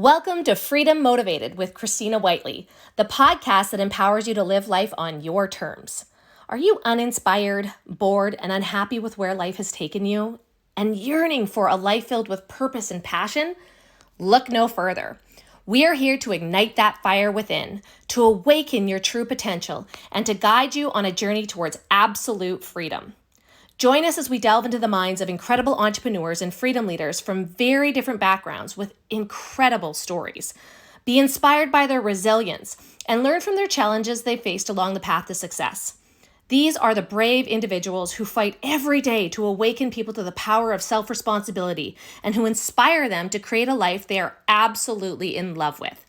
Welcome to Freedom Motivated with Christina Whiteley, the podcast that empowers you to live life on your terms. Are you uninspired, bored, and unhappy with where life has taken you, and yearning for a life filled with purpose and passion? Look no further. We are here to ignite that fire within, to awaken your true potential, and to guide you on a journey towards absolute freedom. Join us as we delve into the minds of incredible entrepreneurs and freedom leaders from very different backgrounds with incredible stories. Be inspired by their resilience and learn from their challenges they faced along the path to success. These are the brave individuals who fight every day to awaken people to the power of self-responsibility and who inspire them to create a life they are absolutely in love with.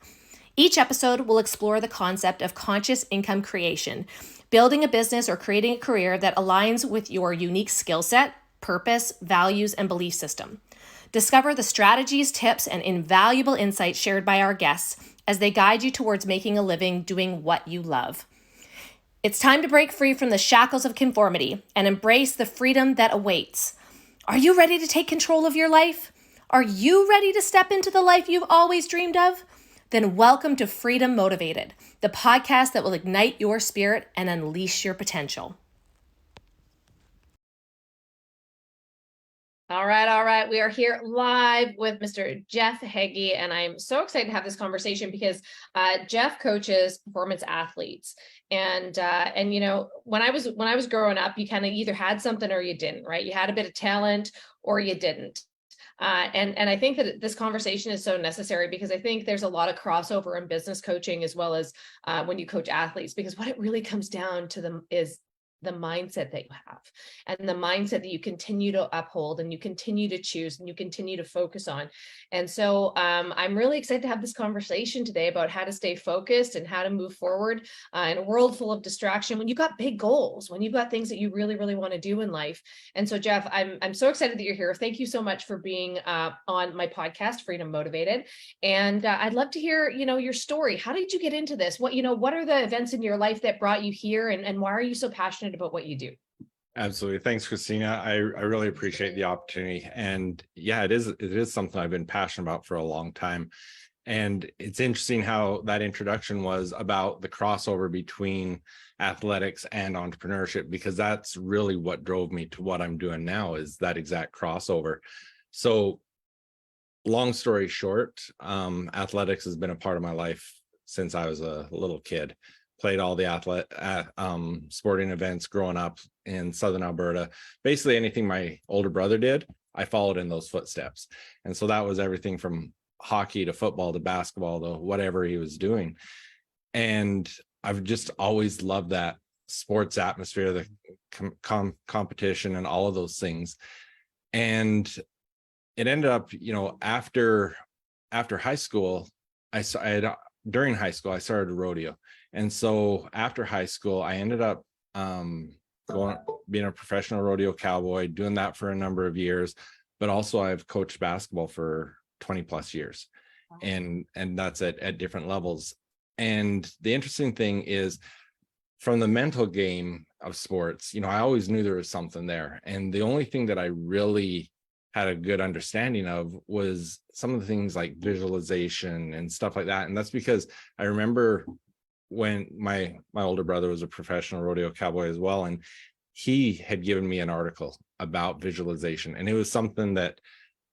Each episode will explore the concept of conscious income creation, building a business or creating a career that aligns with your unique skill set, purpose, values, and belief system. Discover the strategies, tips, and invaluable insights shared by our guests as they guide you towards making a living doing what you love. It's time to break free from the shackles of conformity and embrace the freedom that awaits. Are you ready to take control of your life? Are you ready to step into the life you've always dreamed of? Then welcome to Freedom Motivated, the podcast that will ignite your spirit and unleash your potential. All right. We are here live with Mr. Jeff Heggie, and I'm so excited to have this conversation because Jeff coaches performance athletes. And you know, when I was growing up, you kind of either had something or you didn't, right? You had a bit of talent or you didn't. And I think that this conversation is so necessary because I think there's a lot of crossover in business coaching as well as when you coach athletes, because what it really comes down to them is the mindset that you have and the mindset that you continue to uphold and you continue to choose and you continue to focus on. And so I'm really excited to have this conversation today about how to stay focused and how to move forward in a world full of distraction when you've got big goals, when you've got things that you really, really want to do in life. And so, Jeff, I'm so excited that you're here. Thank you so much for being on my podcast, Freedom Motivated. And I'd love to hear, your story. How did you get into this? What are the events in your life that brought you here, and why are you so passionate about what you do? Absolutely. Thanks, Christina. I really appreciate the opportunity. And yeah, it is something I've been passionate about for a long time. And it's interesting how that introduction was about the crossover between athletics and entrepreneurship, because that's really what drove me to what I'm doing now, is that exact crossover. So long story short, athletics has been a part of my life since I was a little kid. Played all the sporting events growing up in Southern Alberta. Basically anything my older brother did, I followed in those footsteps. And so that was everything from hockey to football to basketball to whatever he was doing. And I've just always loved that sports atmosphere, the competition and all of those things. And it ended up, after high school, during high school, I started a rodeo. And so after high school, I ended up being a professional rodeo cowboy, doing that for a number of years, but also I've coached basketball for 20 plus years. Wow. And that's at different levels. And the interesting thing is, from the mental game of sports, I always knew there was something there. And the only thing that I really had a good understanding of was some of the things like visualization and stuff like that. And that's because I remember when my older brother was a professional rodeo cowboy as well, and he had given me an article about visualization, and it was something that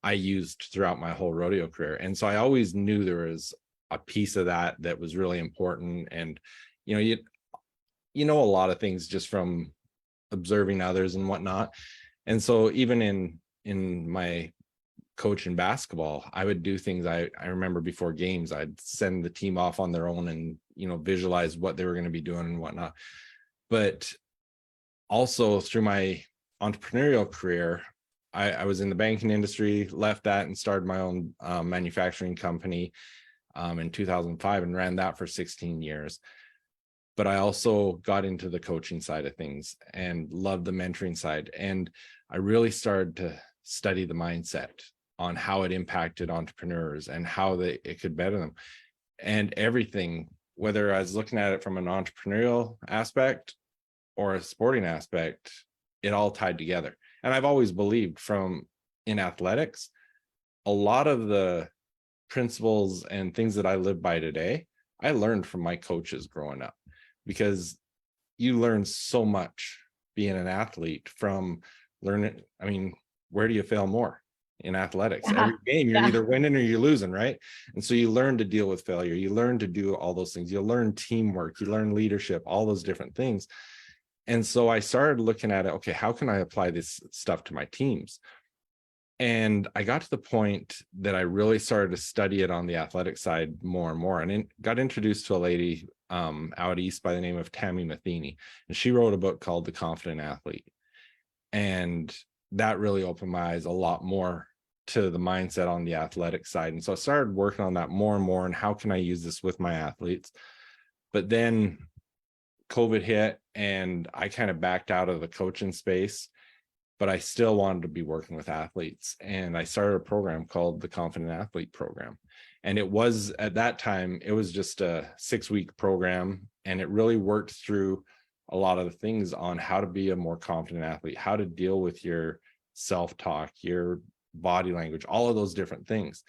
I used throughout my whole rodeo career. And so I always knew there was a piece of that was really important. And you know a lot of things just from observing others and whatnot. And so even in my coach in basketball, I would do things. I remember before games, I'd send the team off on their own and visualize what they were going to be doing and whatnot. But also through my entrepreneurial career, I was in the banking industry, left that and started my own manufacturing company in 2005 and ran that for 16 years. But I also got into the coaching side of things and loved the mentoring side. And I really started to study the mindset on how it impacted entrepreneurs and how it could better them. And everything, whether I was looking at it from an entrepreneurial aspect or a sporting aspect, it all tied together. And I've always believed in athletics, a lot of the principles and things that I live by today, I learned from my coaches growing up, because you learn so much being an athlete from learning. I mean, where do you fail more? In athletics? Yeah. Every game you're Yeah. either winning or you're losing, right? And so you learn to deal with failure. You learn to do all those things. You learn teamwork, you learn leadership, all those different things. And so I started looking at it, okay, how can I apply this stuff to my teams? And I got to the point that I really started to study it on the athletic side more and more, and got introduced to a lady out east by the name of Tammy Matheny. And she wrote a book called The Confident Athlete. And that really opened my eyes a lot more to the mindset on the athletic side. And so I started working on that more and more, and how can I use this with my athletes? But then COVID hit and I kind of backed out of the coaching space, but I still wanted to be working with athletes. And I started a program called the Confident Athlete Program. And it was, at that time, it was just a 6-week program. And it really worked through a lot of the things on how to be a more confident athlete, how to deal with your self-talk, your body language, all of those different things.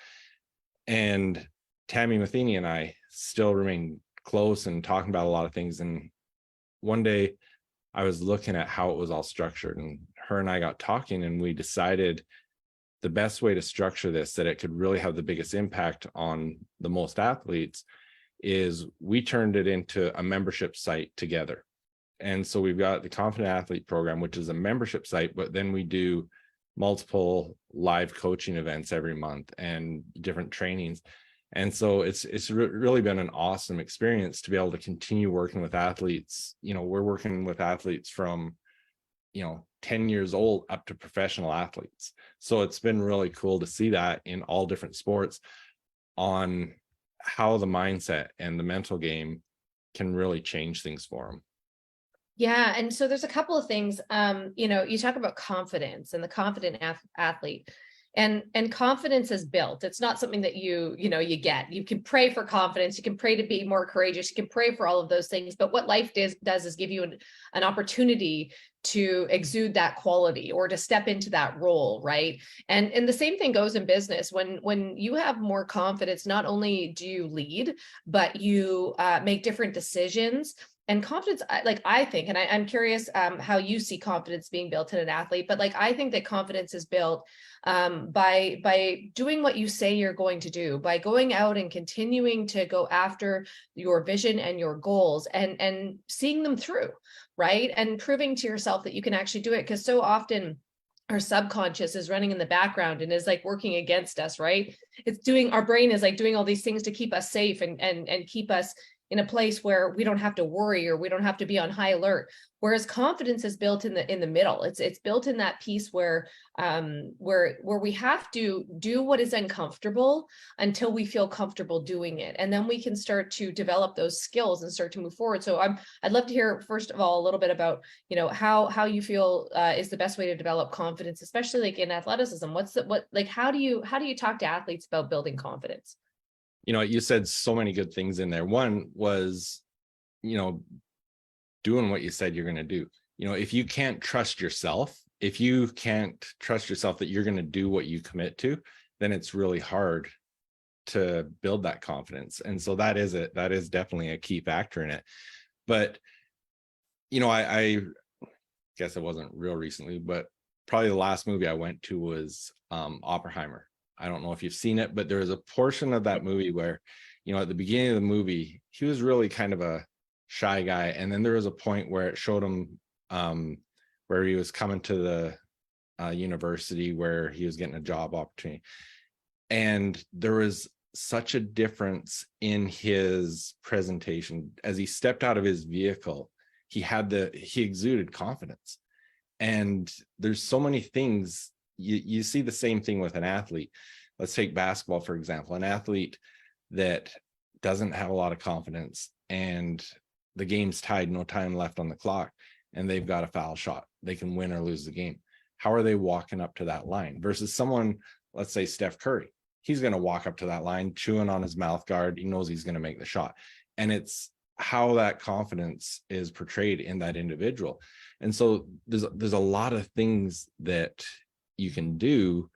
And Tammy Matheny and I still remain close and talking about a lot of things. And one day I was looking at how it was all structured, and her and I got talking, and we decided the best way to structure this, that it could really have the biggest impact on the most athletes, is we turned it into a membership site together. And so we've got the Confident Athlete Program, which is a membership site, but then we do multiple live coaching events every month and different trainings. And so it's really been an awesome experience to be able to continue working with athletes. You know, we're working with athletes from, 10 years old up to professional athletes. So it's been really cool to see that in all different sports, on how the mindset and the mental game can really change things for them. Yeah. And so there's a couple of things, you talk about confidence and the confident athlete, and confidence is built. It's not something that you get. You can pray for confidence. You can pray to be more courageous. You can pray for all of those things. But what life does is give you an opportunity to exude that quality or to step into that role, right? And the same thing goes in business. When you have more confidence, not only do you lead, but you make different decisions. And confidence, I think, and I'm curious how you see confidence being built in an athlete, but I think that confidence is built by doing what you say you're going to do, by going out and continuing to go after your vision and your goals and seeing them through, right? And proving to yourself that you can actually do it. Because so often our subconscious is running in the background and is working against us, right? Our brain is doing all these things to keep us safe and keep us in a place where we don't have to worry or we don't have to be on high alert. Whereas confidence is built in the middle. It's built in that piece where we have to do what is uncomfortable until we feel comfortable doing it, and then we can start to develop those skills and start to move forward. So I'd love to hear, first of all, a little bit about how you feel is the best way to develop confidence, especially in athleticism. How do you talk to athletes about building confidence? You said so many good things in there. One was, doing what you said you're going to do. If you can't trust yourself, that you're going to do what you commit to, then it's really hard to build that confidence. And so that is definitely a key factor in it. But, I guess it wasn't real recently, but probably the last movie I went to was Oppenheimer. I don't know if you've seen it, but there was a portion of that movie where, at the beginning of the movie, he was really kind of a shy guy. And then there was a point where it showed him where he was coming to the university where he was getting a job opportunity. And there was such a difference in his presentation. As he stepped out of his vehicle, he exuded confidence. And there's so many things. You see the same thing with an athlete. Let's take basketball, for example. An athlete that doesn't have a lot of confidence and the game's tied, no time left on the clock, and they've got a foul shot. They can win or lose the game. How are they walking up to that line? Versus someone, let's say Steph Curry. He's going to walk up to that line, chewing on his mouth guard. He knows he's going to make the shot. And it's how that confidence is portrayed in that individual. And so there's a lot of things that you can do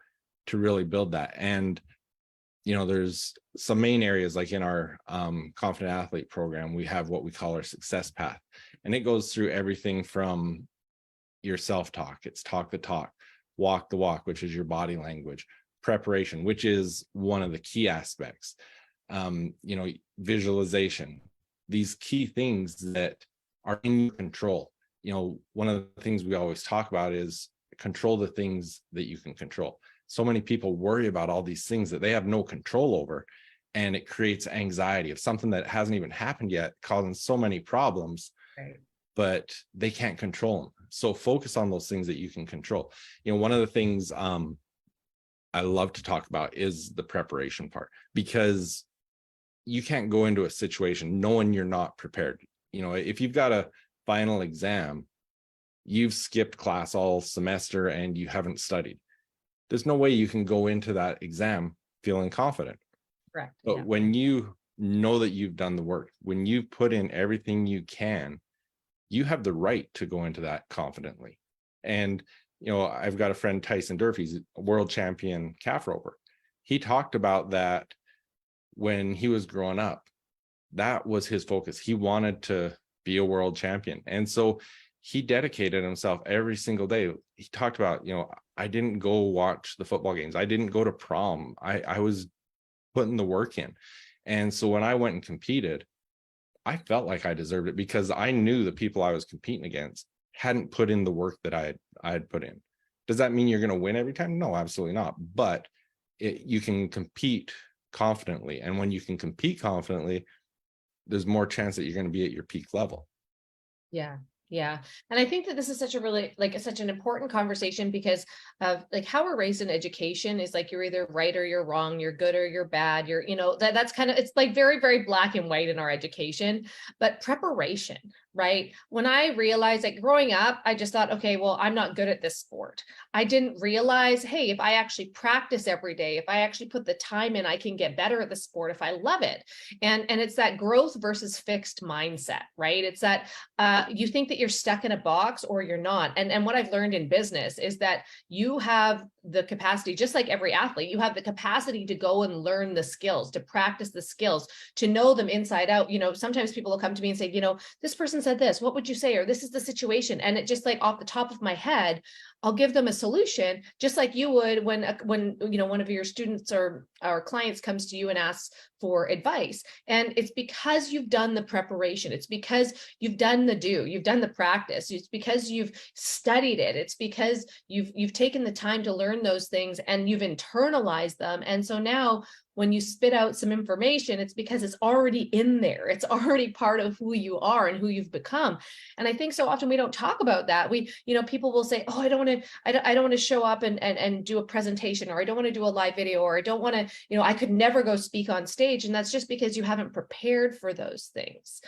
to really build that. And there's some main areas, like in our confident athlete program, we have what we call our success path, and it goes through everything from your self-talk, it's talk the talk, walk the walk, which is your body language, preparation, which is one of the key aspects, visualization, these key things that are in your control. One of the things we always talk about is control the things that you can control. So many people worry about all these things that they have no control over, and it creates anxiety of something that hasn't even happened yet, causing so many problems. Right. But they can't control them. So focus on those things that you can control. One of the things I love to talk about is the preparation part, because you can't go into a situation knowing you're not prepared. If you've got a final exam, you've skipped class all semester and you haven't studied, there's no way you can go into that exam feeling confident. Correct. But Yeah. when you know that you've done the work, when you put in everything you can, you have the right to go into that confidently. And, I've got a friend, Tyson Durfee, he's a world champion calf roper. He talked about that when he was growing up. That was his focus. He wanted to be a world champion. And so he dedicated himself every single day. He talked about, I didn't go watch the football games. I didn't go to prom. I was putting the work in. And so when I went and competed, I felt like I deserved it, because I knew the people I was competing against hadn't put in the work that I had put in. Does that mean you're going to win every time? No, absolutely not. But you can compete confidently. And when you can compete confidently, there's more chance that you're going to be at your peak level. Yeah. Yeah. And I think that this is such a really such an important conversation, because of how we're raised in education is you're either right or you're wrong, you're good or you're bad. That's kind of, it's very, very black and white in our education. But preparation, right? When I realized growing up, I just thought, okay, well, I'm not good at this sport. I didn't realize, hey, if I actually practice every day, if I actually put the time in, I can get better at the sport if I love it. And it's that growth versus fixed mindset, right? It's that you think that you're stuck in a box or you're not. And what I've learned in business is that you have the capacity, just like every athlete, you have the capacity to go and learn the skills, to practice the skills, to know them inside out. Sometimes people will come to me and say, this person said this, what would you say? Or this is the situation. And it just off the top of my head, I'll give them a solution, just like you would when one of your students or clients comes to you and asks for advice. And it's because you've done the preparation. It's because you've done you've done the practice. It's because you've studied it. It's because you've taken the time to learn those things and you've internalized them. And so now when you spit out some information, it's because it's already in there. It's already part of who you are and who you've become. And I think so often we don't talk about that. People will say, oh, I don't want to show up and do a presentation, or I don't want to do a live video, or I don't want to, I could never go speak on stage. And that's just because you haven't prepared for those things.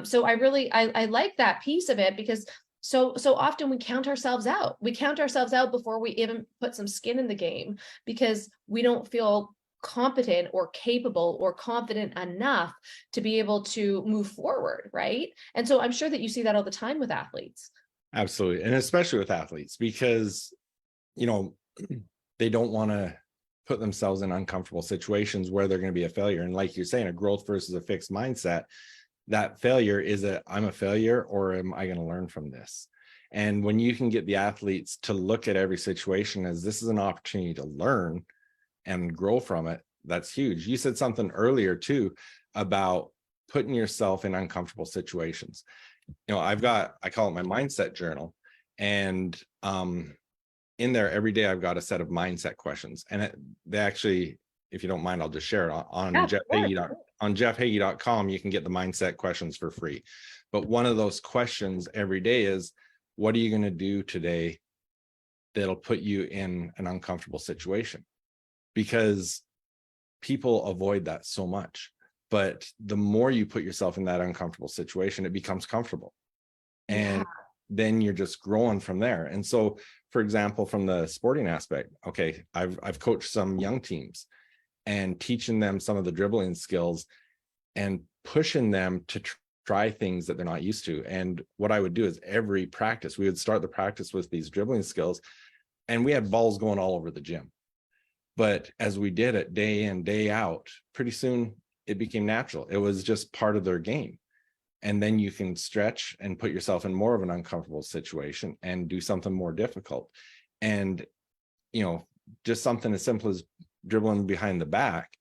So I like that piece of it, because so often we count ourselves out. We count ourselves out before we even put some skin in the game, because we don't feel competent or capable or confident enough to be able to move forward, right? And so I'm sure that you see that all the time with athletes. Absolutely. And especially with athletes, because they don't want to put themselves in uncomfortable situations where they're going to be a failure. And like you're saying, a growth versus a fixed mindset, that failure is I'm a failure, or am I going to learn from this? And when you can get the athletes to look at every situation as this is an opportunity to learn and grow from it, that's huge. You said something earlier too about putting yourself in uncomfortable situations. I call it my mindset journal, and in there every day I've got a set of mindset questions, and they actually, if you don't mind, I'll just share it on jeffheggie.com. You can get the mindset questions for free. But one of those questions every day is, what are you going to do today that'll put you in an uncomfortable situation? Because people avoid that so much. But the more you put yourself in that uncomfortable situation, it becomes comfortable. And then you're just growing from there. And so, for example, from the sporting aspect, okay, I've coached some young teams and teaching them some of the dribbling skills and pushing them to try things that they're not used to. And what I would do is every practice, we would start the practice with these dribbling skills, and we had balls going all over the gym. But as we did it day in, day out, pretty soon it became natural. It was just part of their game. And then you can stretch and put yourself in more of an uncomfortable situation and do something more difficult. And, just something as simple as dribbling behind the back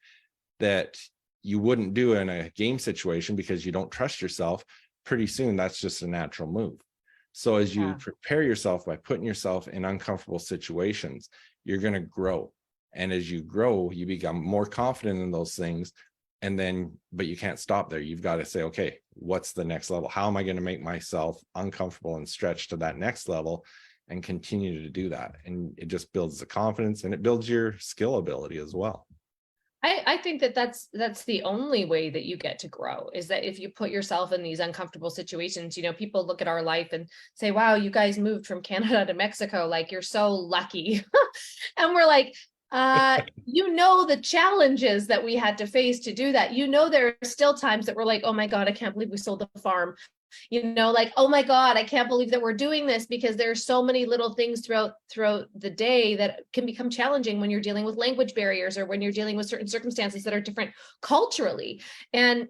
that you wouldn't do in a game situation because you don't trust yourself. Pretty soon, that's just a natural move. So as you prepare yourself by putting yourself in uncomfortable situations, you're going to grow. And as you grow, you become more confident in those things. And then, but you can't stop there. You've got to say, okay, what's the next level? How am I going to make myself uncomfortable and stretch to that next level and continue to do that? And it just builds the confidence and it builds your skill ability as well. I think that that's the only way that you get to grow, is that if you put yourself in these uncomfortable situations. People look at our life and say, wow, you guys moved from Canada to Mexico, like you're so lucky. And we're like, the challenges that we had to face to do that. There are still times that we're like, oh my God, I can't believe we sold the farm. Like, oh my God, I can't believe that we're doing this, because there are so many little things throughout the day that can become challenging when you're dealing with language barriers, or when you're dealing with certain circumstances that are different culturally. And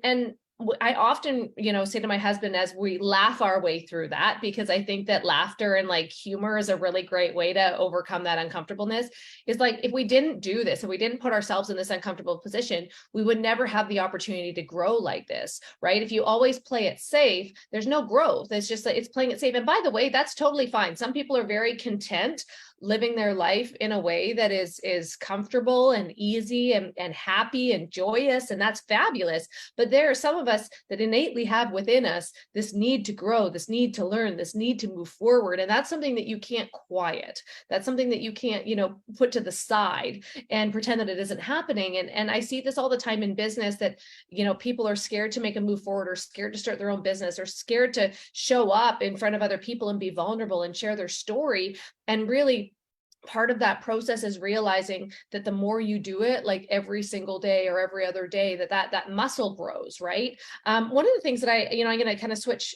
I often, say to my husband, as we laugh our way through that, because I think that laughter and like humor is a really great way to overcome that uncomfortableness, is like, if we didn't do this, if we didn't put ourselves in this uncomfortable position, we would never have the opportunity to grow like this, right? If you always play it safe, there's no growth. It's just that it's playing it safe. And by the way, that's totally fine. Some people are very content living their life in a way that is comfortable and easy and happy and joyous, and that's fabulous. But there are some of us that innately have within us this need to grow, this need to learn, this need to move forward, and that's something that you can't quiet. That's something that you can't, put to the side and pretend that it isn't happening. And I see this all the time in business, that people are scared to make a move forward, or scared to start their own business, or scared to show up in front of other people and be vulnerable and share their story. And really, part of that process is realizing that the more you do it, like every single day or every other day, that muscle grows, right? One of the things that I'm going to kind of switch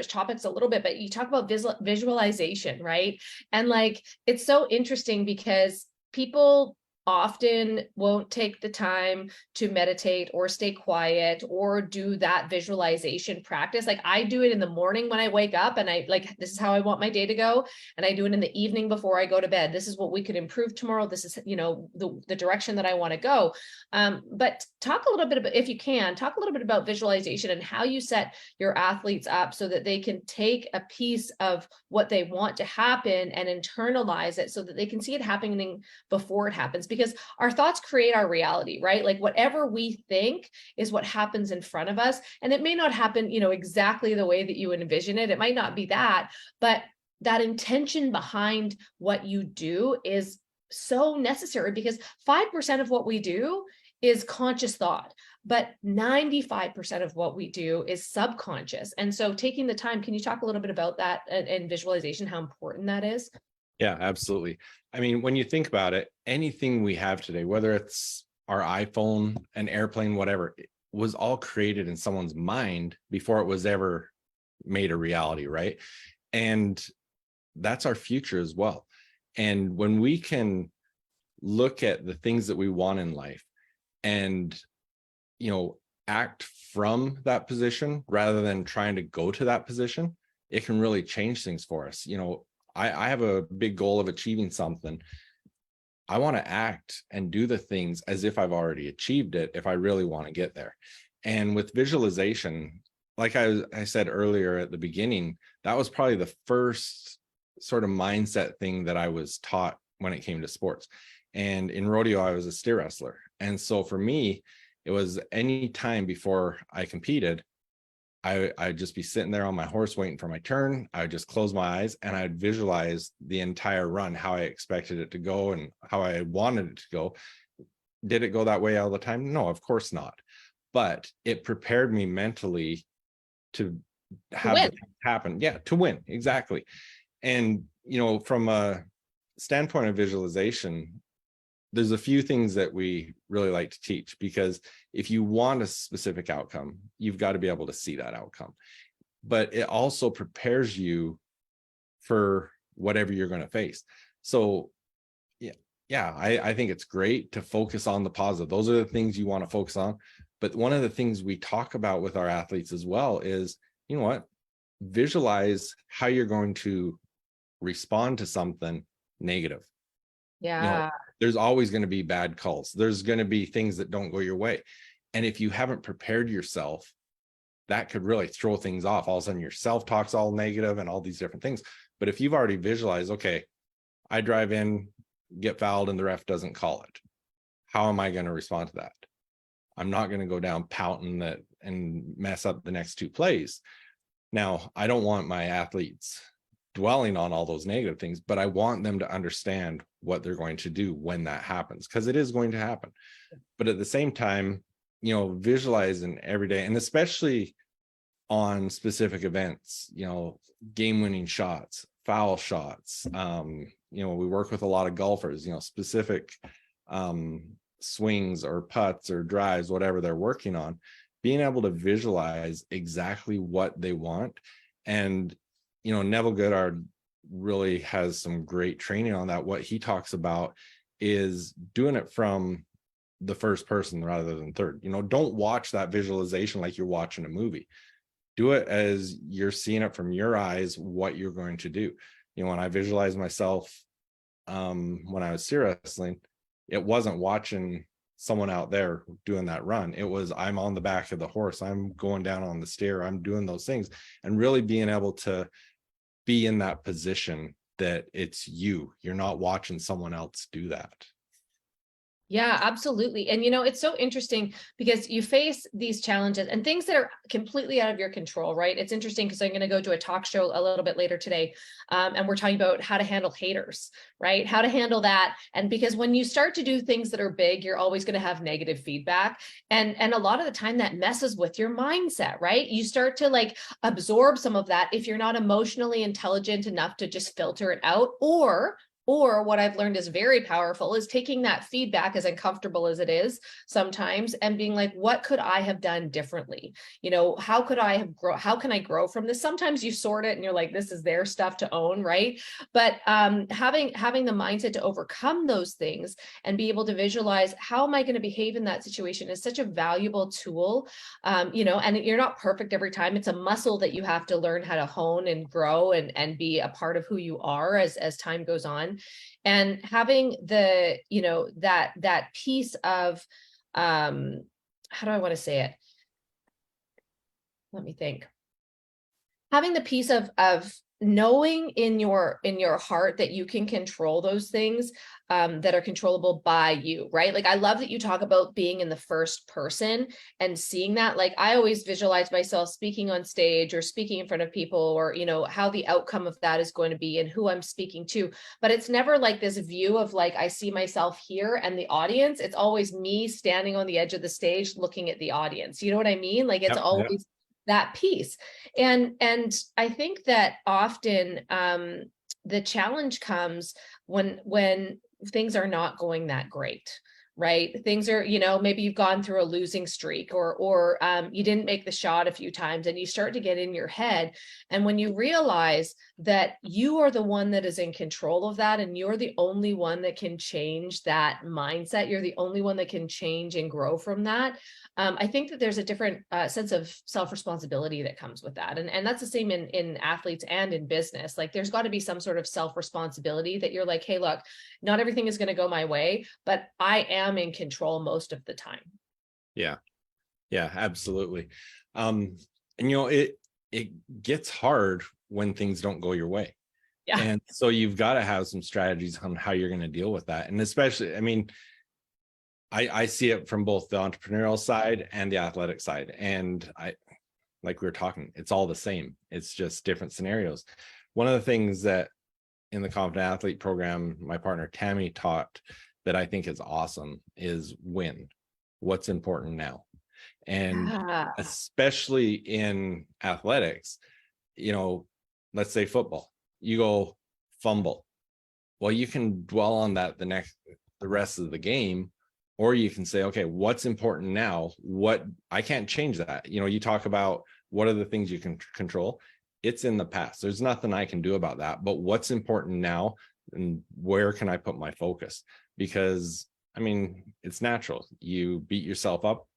topics a little bit, but you talk about visualization, right? And like, it's so interesting because people often won't take the time to meditate or stay quiet or do that visualization practice. Like, I do it in the morning when I wake up, and I like, this is how I want my day to go. And I do it in the evening before I go to bed. This is what we could improve tomorrow. This is, the direction that I want to go. But talk a little bit about, if you can, talk a little bit about visualization and how you set your athletes up so that they can take a piece of what they want to happen and internalize it so that they can see it happening before it happens. Because our thoughts create our reality, right? Like, whatever we think is what happens in front of us. And it may not happen, exactly the way that you envision it. It might not be that, but that intention behind what you do is so necessary, because 5% of what we do is conscious thought, but 95% of what we do is subconscious. And so taking the time, can you talk a little bit about that and visualization, how important that is? Yeah, absolutely. I mean, when you think about it, anything we have today, whether it's our iPhone, an airplane, whatever, it was all created in someone's mind before it was ever made a reality, right? And that's our future as well. And when we can look at the things that we want in life and, act from that position rather than trying to go to that position, it can really change things for us. I have a big goal of achieving something. I want to act and do the things as if I've already achieved it if I really want to get there. And with visualization, like I said earlier at the beginning, that was probably the first sort of mindset thing that I was taught when it came to sports. And in rodeo, I was a steer wrestler. And so for me, it was any time before I competed, I'd just be sitting there on my horse waiting for my turn. I would just close my eyes and I'd visualize the entire run, how I expected it to go and how I wanted it to go. Did it go that way all the time? No, of course not. But it prepared me mentally to have it happen. Yeah, to win. Exactly. And, from a standpoint of visualization, there's a few things that we really like to teach, because if you want a specific outcome, you've got to be able to see that outcome. But it also prepares you for whatever you're going to face. So yeah, yeah, I think it's great to focus on the positive. Those are the things you want to focus on. But one of the things we talk about with our athletes as well is, you know what, visualize how you're going to respond to something negative. Yeah. There's always going to be bad calls. There's going to be things that don't go your way. And if you haven't prepared yourself, that could really throw things off. All of a sudden your self-talk's all negative and all these different things. But if you've already visualized, okay, I drive in, get fouled, and the ref doesn't call it, how am I going to respond to that? I'm not going to go down pouting that and mess up the next two plays. Now, I don't want my athletes dwelling on all those negative things, but I want them to understand what they're going to do when that happens, because it is going to happen. But at the same time, visualizing every day, and especially on specific events, game-winning shots, foul shots. We work with a lot of golfers, specific swings or putts or drives, whatever they're working on, being able to visualize exactly what they want. And, Neville Goddard really has some great training on that. What he talks about is doing it from the first person rather than third. Don't watch that visualization like you're watching a movie. Do it as you're seeing it from your eyes, what you're going to do. When I visualized myself when I was steer wrestling, it wasn't watching someone out there doing that run. It was, I'm on the back of the horse, I'm going down on the stair, I'm doing those things, and really being able to be in that position that it's you're not watching someone else do that. Yeah, absolutely. And it's so interesting because you face these challenges and things that are completely out of your control, right? It's interesting because I'm going to go to a talk show a little bit later today. And we're talking about how to handle haters, right? How to handle that. And because when you start to do things that are big, you're always going to have negative feedback. And a lot of the time that messes with your mindset, right? You start to absorb some of that if you're not emotionally intelligent enough to just filter it out, or what I've learned is very powerful is taking that feedback, as uncomfortable as it is sometimes, and being like, what could I have done differently? How can I grow from this? Sometimes you sort it and you're like, this is their stuff to own, right? But having the mindset to overcome those things and be able to visualize how am I going to behave in that situation is such a valuable tool. And you're not perfect every time. It's a muscle that you have to learn how to hone and grow and be a part of who you are as time goes on. And having the, that piece of, how do I want to say it? Let me think. Having the piece of knowing in your heart that you can control those things that are controllable by you, right? I love that you talk about being in the first person and seeing that. I always visualize myself speaking on stage or speaking in front of people, or how the outcome of that is going to be and who I'm speaking to. But it's never this view of I see myself here and the audience. It's always me standing on the edge of the stage looking at the audience. You know what I mean? It's always that piece. And I think that often the challenge comes when things are not going that great, right? Things are, maybe you've gone through a losing streak or you didn't make the shot a few times and you start to get in your head. And when you realize that you are the one that is in control of that, and you're the only one that can change that mindset, you're the only one that can change and grow from that. I think that there's a different sense of self-responsibility that comes with that. And that's the same in athletes and in business. There's got to be some sort of self-responsibility that you're like, hey, look, not everything is going to go my way, but I am in control most of the time. Yeah, absolutely. And it gets hard when things don't go your way. Yeah. And so you've got to have some strategies on how you're going to deal with that. And especially, I see it from both the entrepreneurial side and the athletic side. And like we were talking, it's all the same. It's just different scenarios. One of the things that in the Confident Athlete program, my partner Tammy taught that I think is awesome is win. What's important now? And especially in athletics, let's say football, you go fumble. Well, you can dwell on that the rest of the game. Or you can say, okay, what's important now? I can't change that. You talk about what are the things you can control. It's in the past. There's nothing I can do about that. But what's important now, and where can I put my focus? because I mean, it's natural. You beat yourself up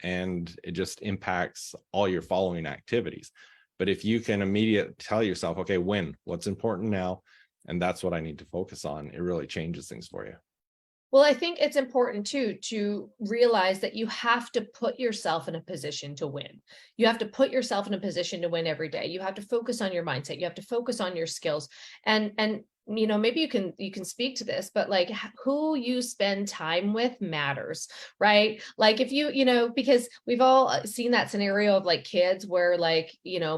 and it just impacts all your following activities. But if you can immediately tell yourself, okay, what's important now, and that's what I need to focus on, it really changes things for you. Well, I think it's important too to realize that you have to put yourself in a position to win. You have to put yourself in a position to win every day. You have to focus on your mindset. You have to focus on your skills. And maybe you can speak to this, but like who you spend time with matters, right? Like if because we've all seen that scenario of like kids where like,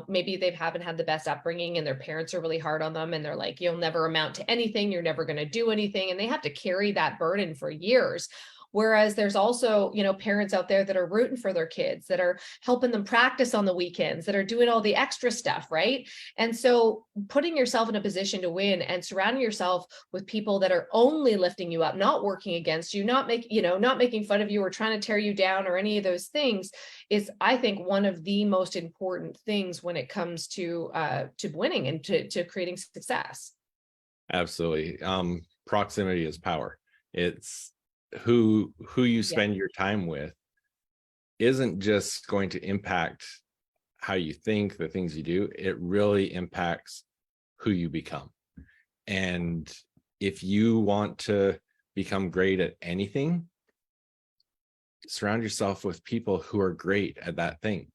maybe they haven't had the best upbringing and their parents are really hard on them and they're like, you'll never amount to anything, you're never going to do anything, and they have to carry that burden for years. Whereas there's also, parents out there that are rooting for their kids, that are helping them practice on the weekends, that are doing all the extra stuff, right? And so putting yourself in a position to win and surrounding yourself with people that are only lifting you up, not working against you, not making fun of you or trying to tear you down or any of those things is, I think, one of the most important things when it comes to winning and to creating success. Absolutely. Proximity is power. It's who you spend your time with isn't just going to impact how you think, the things you do. It really impacts who you become. And if you want to become great at anything, surround yourself with people who are great at that thing,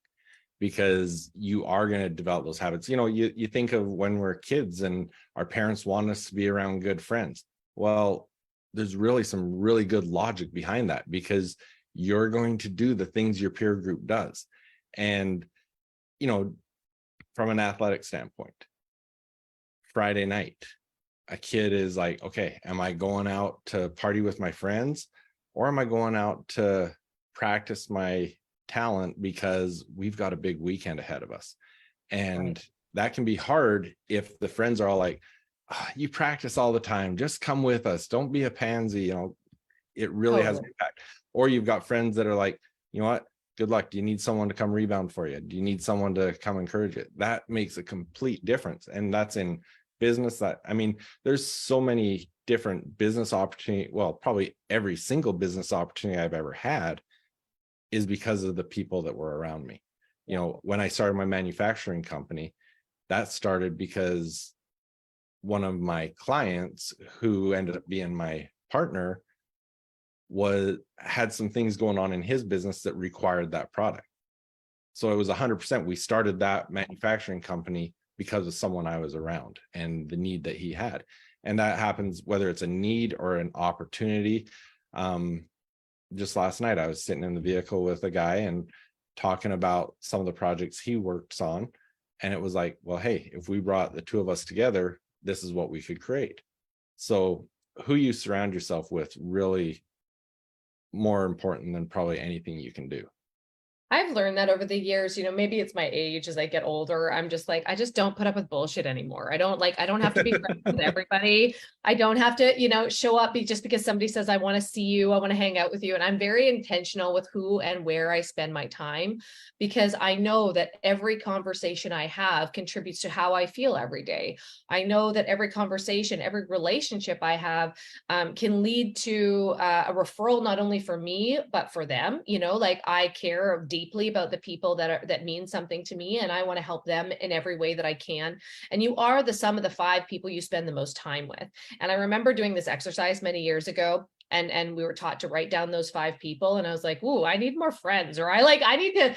because you are going to develop those habits. You think of when we're kids and our parents want us to be around good friends. Well, there's really some really good logic behind that, because you're going to do the things your peer group does. And, from an athletic standpoint, Friday night, a kid is like, okay, am I going out to party with my friends, or am I going out to practice my talent because we've got a big weekend ahead of us? And that can be hard if the friends are all like, you practice all the time, just come with us, don't be a pansy. It really has an impact. Or you've got friends that are like, you know what, good luck, do you need someone to come rebound for you, do you need someone to come encourage you? That makes a complete difference. And that's in business. There's so many different business opportunity. Well, probably every single business opportunity I've ever had is because of the people that were around me. When I started my manufacturing company, that started because one of my clients, who ended up being my partner, had some things going on in his business that required that product. So it was 100%. We started that manufacturing company because of someone I was around and the need that he had. And that happens whether it's a need or an opportunity. Just last night, I was sitting in the vehicle with a guy and talking about some of the projects he works on. And it was like, well, hey, if we brought the two of us together, this is what we could create. So who you surround yourself with really more important than probably anything you can do. I've learned that over the years, maybe it's my age as I get older. I'm just like, I just don't put up with bullshit anymore. I don't have to be friends with everybody. I don't have to, show up just because somebody says, I want to see you, I want to hang out with you. And I'm very intentional with who and where I spend my time, because I know that every conversation I have contributes to how I feel every day. I know that every conversation, every relationship I have can lead to a referral, not only for me, but for them. Like I care deeply about the people that mean something to me, and I want to help them in every way that I can. And you are the sum of the 5 people you spend the most time with. And I remember doing this exercise many years ago, and we were taught to write down those 5 people, and I was like, ooh, I need more friends, or I need to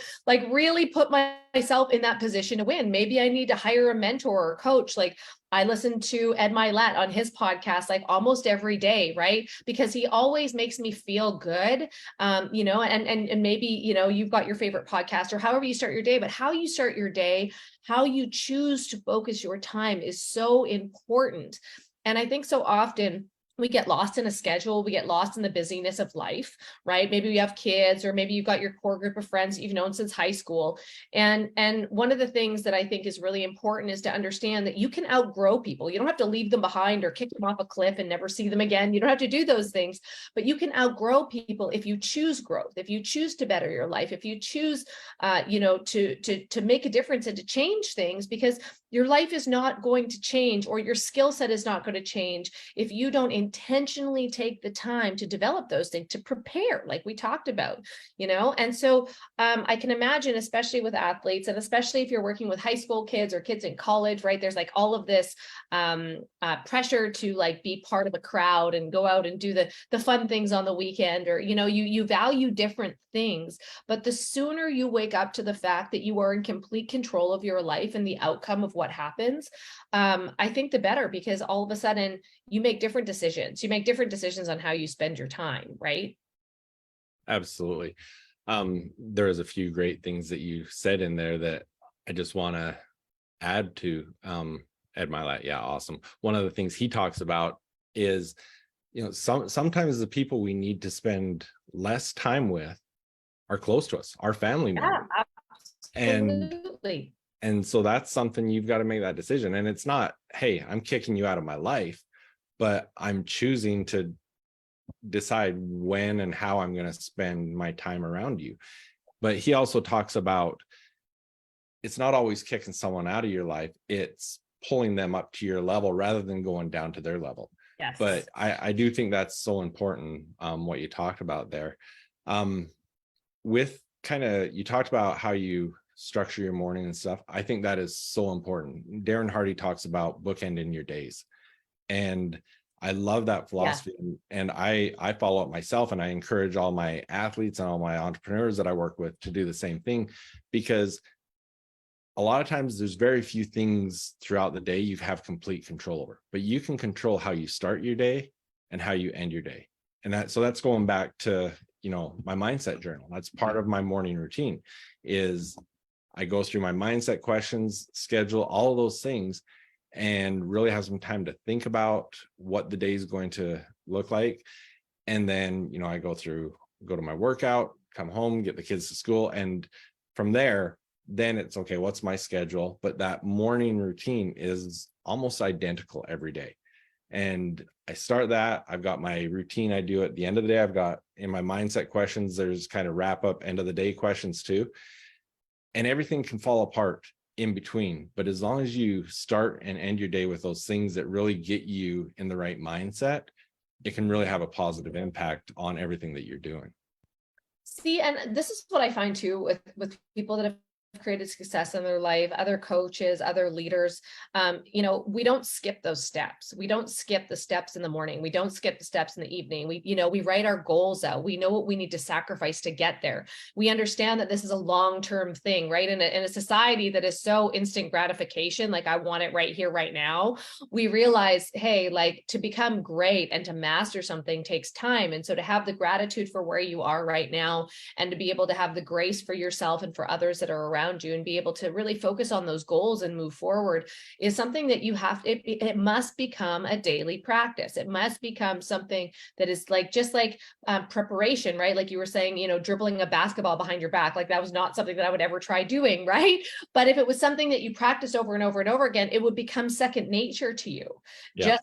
really put myself in that position to win. Maybe I need to hire a mentor or coach. Like I listen to Ed Milet on his podcast almost every day, right? Because he always makes me feel good. And maybe, you've got your favorite podcast or however you start your day, but how you start your day, how you choose to focus your time is so important. And I think so often we get lost in a schedule. We get lost in the busyness of life, right? Maybe you have kids, or maybe you've got your core group of friends that you've known since high school. And one of the things that I think is really important is to understand that you can outgrow people. You don't have to leave them behind or kick them off a cliff and never see them again. You don't have to do those things, but you can outgrow people if you choose growth, if you choose to better your life, if you choose, to make a difference and to change things. Because Your life is not going to change, or your skill set is not going to change if you don't intentionally take the time to develop those things, to prepare, like we talked about, And so I can imagine, especially with athletes, and especially if you're working with high school kids or kids in college, right? There's like all of this pressure to like be part of a crowd and go out and do the fun things on the weekend, or, you value different things. But the sooner you wake up to the fact that you are in complete control of your life and the outcome of what happens, I think the better, because all of a sudden you make different decisions. You make different decisions on how you spend your time, right? Absolutely. There was a few great things that you said in there that I just want to add to. Ed Milat, yeah, awesome. One of the things he talks about is, sometimes the people we need to spend less time with are close to us, our family members. Absolutely. And so that's something you've got to make that decision. And it's not, hey, I'm kicking you out of my life, but I'm choosing to decide when and how I'm going to spend my time around you. But he also talks about, it's not always kicking someone out of your life, it's pulling them up to your level rather than going down to their level. Yes. But I do think that's so important, what you talked about there. With you talked about how you structure your morning and stuff. I think that is so important. Darren Hardy talks about bookending your days. And I love that philosophy. Yeah. And I follow it myself, and I encourage all my athletes and all my entrepreneurs that I work with to do the same thing, because a lot of times there's very few things throughout the day you have complete control over, but you can control how you start your day and how you end your day. And that's going back to, my mindset journal. That's part of my morning routine. Is I go through my mindset questions, schedule all of those things, and really have some time to think about what the day is going to look like. And then, I go to my workout, come home, get the kids to school. And from there, then it's okay, what's my schedule? But that morning routine is almost identical every day. And I start that. I've got my routine I do at the end of the day. I've got in my mindset questions, there's kind of wrap up end of the day questions too. And everything can fall apart in between. But as long as you start and end your day with those things that really get you in the right mindset, it can really have a positive impact on everything that you're doing. See, and this is what I find too with people that have created success in their life, other coaches, other leaders, we don't skip those steps. We don't skip the steps in the morning. We don't skip the steps in the evening. We write our goals out. We know what we need to sacrifice to get there. We understand that this is a long-term thing, right? In a society that is so instant gratification, like I want it right here, right now, we realize, hey, like to become great and to master something takes time. And so to have the gratitude for where you are right now, and to be able to have the grace for yourself and for others that are around you, and be able to really focus on those goals and move forward, is something that you have. It must become a daily practice. It must become something that is like, just like preparation, right? Like you were saying, dribbling a basketball behind your back, like that was not something that I would ever try doing, right? But if it was something that you practice over and over and over again, it would become second nature to you. Yeah.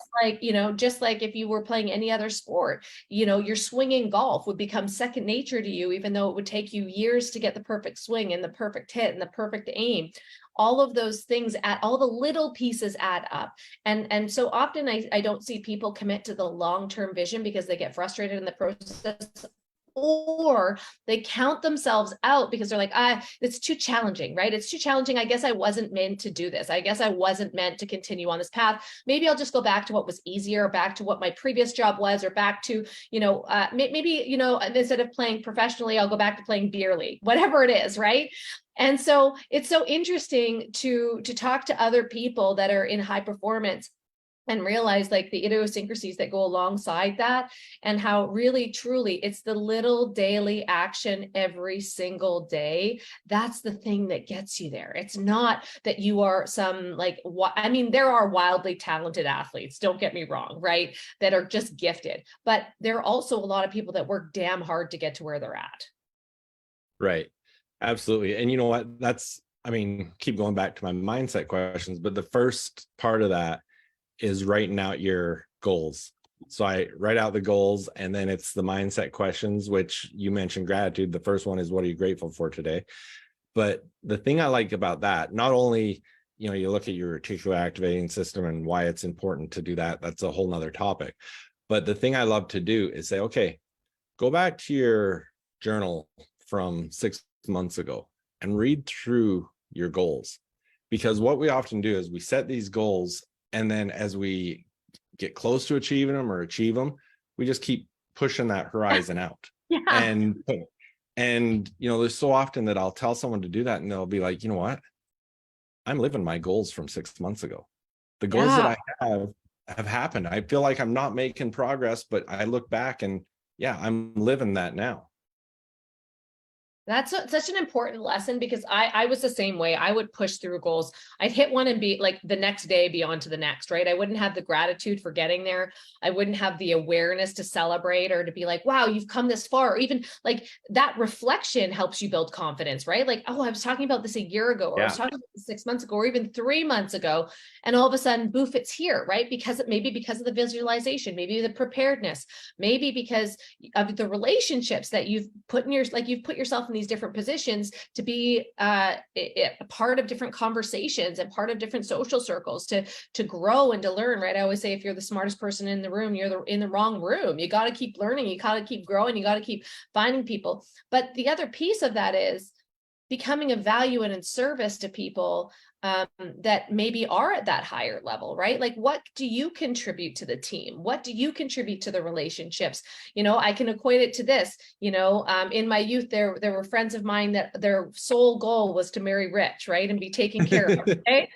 Just like if you were playing any other sport, your swinging golf would become second nature to you, even though it would take you years to get the perfect swing and the perfect hit and the perfect aim. All of those things, all the little pieces add up. And so often I don't see people commit to the long-term vision because they get frustrated in the process, or they count themselves out because they're like, it's too challenging, right? It's too challenging. I guess I wasn't meant to do this. I guess I wasn't meant to continue on this path. Maybe I'll just go back to what was easier, or back to what my previous job was, or back to, maybe, instead of playing professionally, I'll go back to playing beer league, whatever it is, right? And so it's so interesting to talk to other people that are in high performance and realize like the idiosyncrasies that go alongside that, and how really, truly, it's the little daily action every single day. That's the thing that gets you there. It's not that you are some there are wildly talented athletes, don't get me wrong, right? That are just gifted, but there are also a lot of people that work damn hard to get to where they're at. Right. Absolutely. And you know what? Keep going back to my mindset questions, but the first part of that is writing out your goals. So I write out the goals, and then it's the mindset questions, which you mentioned gratitude. The first one is, what are you grateful for today? But the thing I like about that, not only you look at your reticular activating system and why it's important to do that. That's a whole nother topic. But the thing I love to do is say, okay, go back to your journal from 6 months ago and read through your goals. Because what we often do is we set these goals, and then as we get close to achieving them or achieve them, we just keep pushing that horizon out. Yeah. And there's so often that I'll tell someone to do that and they'll be like, you know what? I'm living my goals from 6 months ago. The goals that I have happened. I feel like I'm not making progress, but I look back and I'm living that now. That's such an important lesson, because I was the same way. I would push through goals. I'd hit one and be like the next day be on to the next, right? I wouldn't have the gratitude for getting there. I wouldn't have the awareness to celebrate or to be like, wow, you've come this far. Or even like that reflection helps you build confidence, right? Like, oh, I was talking about this a year ago, or I was talking about this 6 months ago, or even 3 months ago. And all of a sudden, boof, it's here, right? Because of the visualization, maybe the preparedness, maybe because of the relationships that you've put yourself in these different positions to be a part of different conversations and part of different social circles to grow and to learn, right? I always say, if you're the smartest person in the room, you're in the wrong room. You got to keep learning. You got to keep growing. You got to keep finding people. But the other piece of that is becoming of value and in service to people that maybe are at that higher level, right? Like, what do you contribute to the team? What do you contribute to the relationships? I can equate it to this. In my youth, there were friends of mine that their sole goal was to marry rich, right, and be taken care of, right?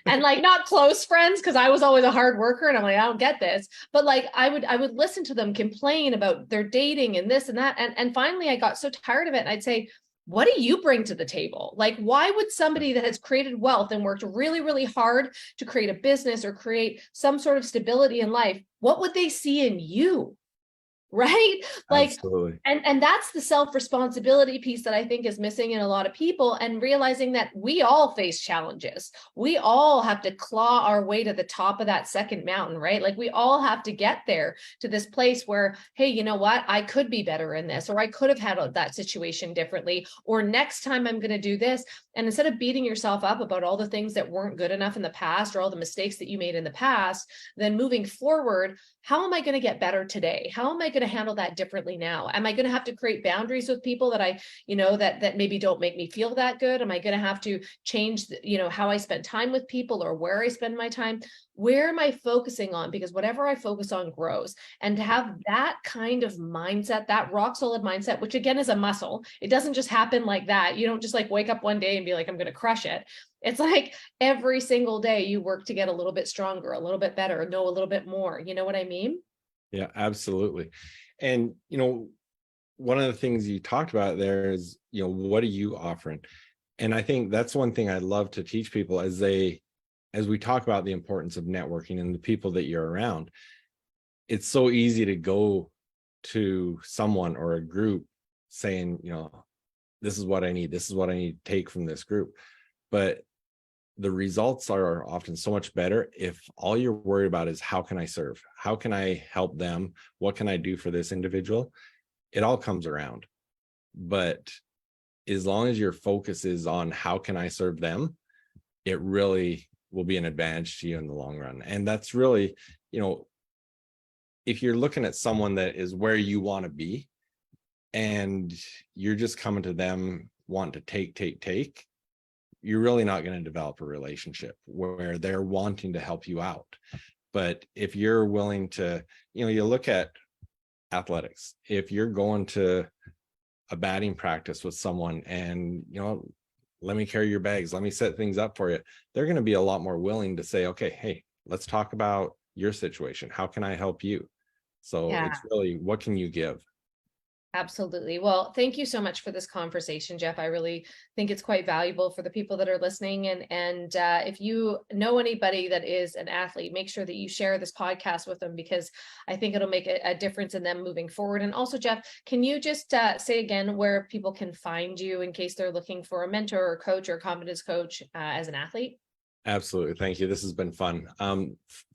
And like, not close friends, because I was always a hard worker, and I'm like, I don't get this. But like, I would listen to them complain about their dating and this and that, and finally, I got so tired of it, and I'd say, what do you bring to the table? Like, why would somebody that has created wealth and worked really, really hard to create a business or create some sort of stability in life, what would they see in you? Right? Like, absolutely. And that's the self-responsibility piece that I think is missing in a lot of people, and realizing that we all face challenges. We all have to claw our way to the top of that second mountain, right? Like, we all have to get there to this place where, hey, you know what? I could be better in this, or I could have handled that situation differently, or next time I'm going to do this. And instead of beating yourself up about all the things that weren't good enough in the past, or all the mistakes that you made in the past, then moving forward, how am I going to get better today? How am I going to handle that differently now? Am I going to have to create boundaries with people that that maybe don't make me feel that good? Am I going to have to change, how I spend time with people, or where I spend my time? Where am I focusing on? Because whatever I focus on grows. And to have that kind of mindset, that rock solid mindset, which again is a muscle, it doesn't just happen like that. You don't just like wake up one day and be like, I'm going to crush it. It's like every single day you work to get a little bit stronger, a little bit better, know a little bit more. You know what I mean? Yeah, absolutely. And, one of the things you talked about there is, what are you offering? And I think that's one thing I love to teach people as we talk about the importance of networking and the people that you're around. It's so easy to go to someone or a group saying, this is what I need. This is what I need to take from this group. But the results are often so much better if all you're worried about is, how can I serve? How can I help them? What can I do for this individual? It all comes around. But as long as your focus is on how can I serve them, it really will be an advantage to you in the long run. And that's really, if you're looking at someone that is where you want to be, and you're just coming to them wanting to take, you're really not going to develop a relationship where they're wanting to help you out. But if you're willing to, you look at athletics, if you're going to a batting practice with someone and, let me carry your bags, let me set things up for you, they're going to be a lot more willing to say, okay, hey, let's talk about your situation. How can I help you? So It's really, what can you give? Absolutely. Well, thank you so much for this conversation, Jeff. I really think it's quite valuable for the people that are listening. And if you know anybody that is an athlete, make sure that you share this podcast with them, because I think it'll make a difference in them moving forward. And also, Jeff, can you just say again where people can find you in case they're looking for a mentor or coach or confidence coach as an athlete? Absolutely. Thank you. This has been fun.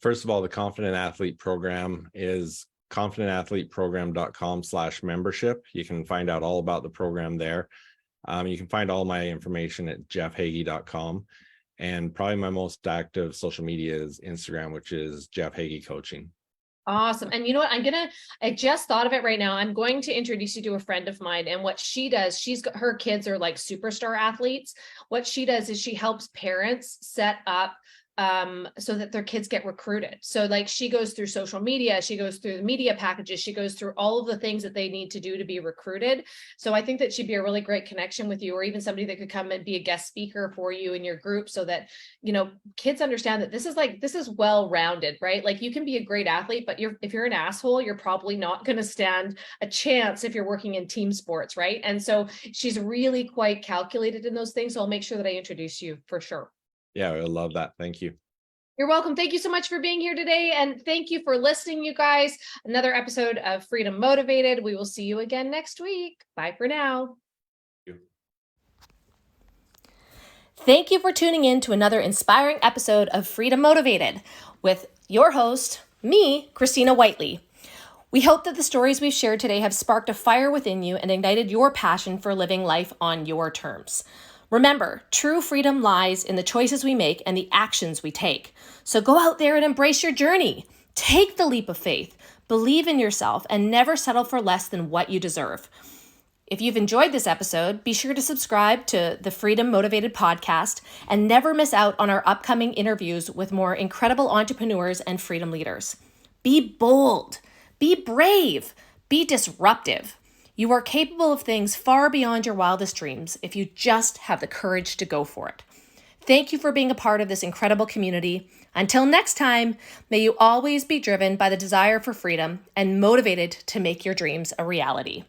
First of all, the Confident Athlete Program is confidentathleteprogram.com/membership. You can find out all about the program there. You can find all my information at jeffheggie.com. And probably my most active social media is Instagram, which is Jeff Heggie Coaching. Awesome. And you know what? I just thought of it right now. I'm going to introduce you to a friend of mine, and what she does, her kids are like superstar athletes. What she does is she helps parents set up so that their kids get recruited. So like she goes through social media, she goes through the media packages, she goes through all of the things that they need to do to be recruited. So I think that she'd be a really great connection with you, or even somebody that could come and be a guest speaker for you in your group, so that, you know, kids understand that this is well-rounded, right? Like you can be a great athlete, but if you're an asshole, you're probably not going to stand a chance if you're working in team sports, right? And so she's really quite calculated in those things. So I'll make sure that I introduce you for sure. Yeah, I love that. Thank you. You're welcome. Thank you so much for being here today. And thank you for listening, you guys. Another episode of Freedom Motivated. We will see you again next week. Bye for now. Thank you for tuning in to another inspiring episode of Freedom Motivated with your host, me, Christina Whiteley. We hope that the stories we've shared today have sparked a fire within you and ignited your passion for living life on your terms. Remember, true freedom lies in the choices we make and the actions we take. So go out there and embrace your journey. Take the leap of faith, believe in yourself, and never settle for less than what you deserve. If you've enjoyed this episode, be sure to subscribe to the Freedom Motivated podcast and never miss out on our upcoming interviews with more incredible entrepreneurs and freedom leaders. Be bold, be brave, be disruptive. You are capable of things far beyond your wildest dreams if you just have the courage to go for it. Thank you for being a part of this incredible community. Until next time, may you always be driven by the desire for freedom and motivated to make your dreams a reality.